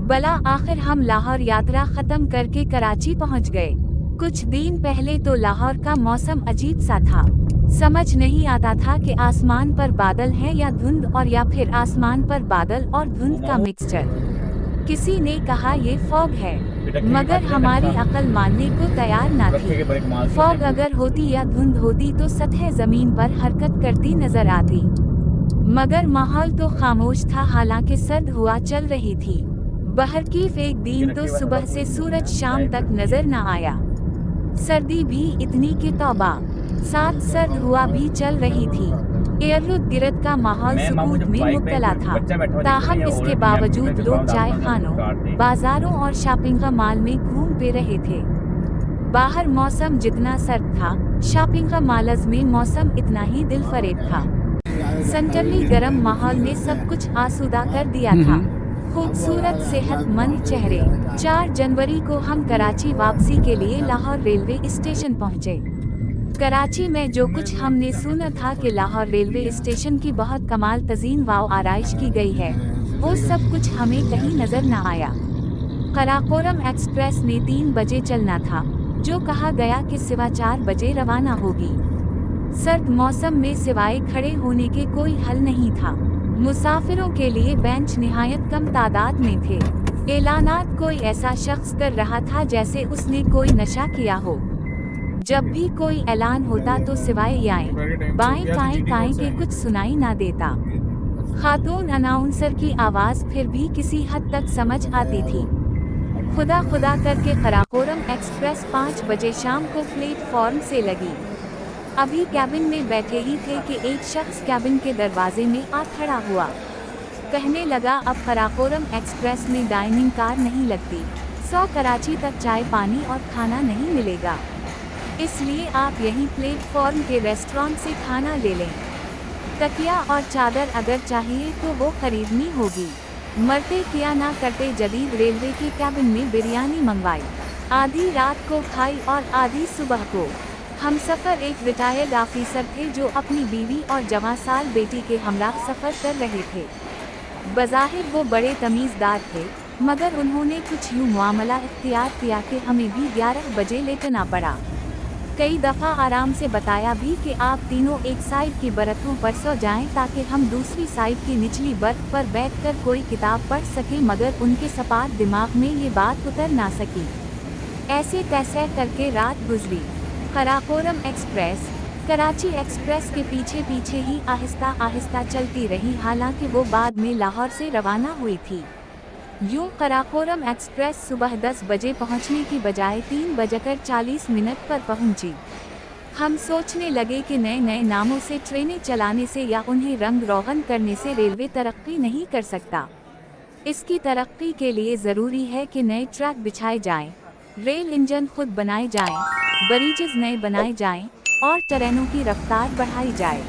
बला आखिर हम लाहौर यात्रा खत्म करके कराची पहुंच गए। कुछ दिन पहले तो लाहौर का मौसम अजीब सा था। समझ नहीं आता था कि आसमान पर बादल है या धुंध, और या फिर आसमान पर बादल और धुंध का मिक्सचर। किसी ने कहा ये फॉग है, मगर हमारी अकल मानने को तैयार न थी। फॉग अगर होती या धुंध होती तो सतह जमीन पर हरकत करती नजर आती, मगर माहौल तो खामोश था। हालांकि सर्द हुआ चल रही थी। बहरकीफ एक दिन तो सुबह से सूरज शाम तक नजर न आया। सर्दी भी इतनी कि तौबा, साथ सर्द हुआ भी चल रही थी। इर्द गिर्द का माहौल सुकूत में मुब्तला था। ताहम इसके बावजूद लोग चाय खानों, बाजारों और शॉपिंग का मॉल में घूम फिर रहे थे। बाहर मौसम जितना सर्द था, शॉपिंग का मॉल्स में मौसम इतना ही दिलफरेब था। सनटरली गर्म माहौल ने सब कुछ आसूदा कर दिया था। खूबसूरत सेहतमंद चेहरे। 4 जनवरी को हम कराची वापसी के लिए लाहौर रेलवे स्टेशन पहुंचे। कराची में जो कुछ हमने सुना था कि लाहौर रेलवे स्टेशन की बहुत कमाल तजीन व आराइश की गई है, वो सब कुछ हमें कहीं नजर न आया। कराकोरम एक्सप्रेस ने 3 बजे चलना था, जो कहा गया कि सिवा 4 बजे रवाना होगी। सर्द मौसम में सिवाय खड़े होने के कोई हल नहीं था। मुसाफिरों के लिए बेंच निहायत कम तादाद में थे। ऐलानात कोई ऐसा शख्स कर रहा था जैसे उसने कोई नशा किया हो। जब भी कोई ऐलान होता तो सिवाय याएं बाएं काएं काएं के कुछ सुनाई ना देता। खातून अनाउंसर की आवाज फिर भी किसी हद तक समझ आती थी। खुदा खुदा करके कराकोरम एक्सप्रेस 5 बजे शाम को प्लेटफॉर्म से लगी। अभी कैबिन में बैठे ही थे कि एक शख्स कैबिन के दरवाजे में आ खड़ा हुआ। कहने लगा, अब कराकोरम एक्सप्रेस में डाइनिंग कार नहीं लगती, 100 कराची तक चाय पानी और खाना नहीं मिलेगा, इसलिए आप यहीं प्लेटफॉर्म के रेस्टोरेंट से खाना ले लें। तकिया और चादर अगर चाहिए तो वो खरीदनी होगी। मरते किया ना करते जदीद रेलवे के कैबिन में बिरयानी मंगवाई। आधी रात को खाई और आधी सुबह को। हमसफर एक रिटायर्ड ऑफिसर थे जो अपनी बीवी और जवां साल बेटी के हमराह सफ़र कर रहे थे। बज़ाहिर वो बड़े तमीज़दार थे, मगर उन्होंने कुछ यूँ मामला इख्तियार किया कि हमें भी 11 बजे लेटना पड़ा। कई दफ़ा आराम से बताया भी कि आप तीनों एक साइड की बरतों पर सो जाएं ताकि हम दूसरी साइड की निचली बर्थ पर बैठकर कोई किताब पढ़ सकें, मगर उनके सपाट दिमाग में ये बात उतर ना सकी। ऐसे तैसे करके रात गुजरी। कराकोरम एक्सप्रेस कराची एक्सप्रेस के पीछे पीछे ही आहिस्ता आहिस्ता चलती रही, हालांकि वो बाद में लाहौर से रवाना हुई थी। यूं कराकोरम एक्सप्रेस सुबह 10 बजे पहुंचने की बजाय 3:40 पर पहुंची। हम सोचने लगे कि नए नए नामों से ट्रेनें चलाने से या उन्हें रंग रोगन करने से रेलवे तरक्की नहीं कर सकता। इसकी तरक्की के लिए ज़रूरी है कि नए ट्रैक बिछाए जाएं, रेल इंजन खुद बनाए जाएं, बरीजेस नए बनाए जाएं और ट्रेनों की रफ्तार बढ़ाई जाए।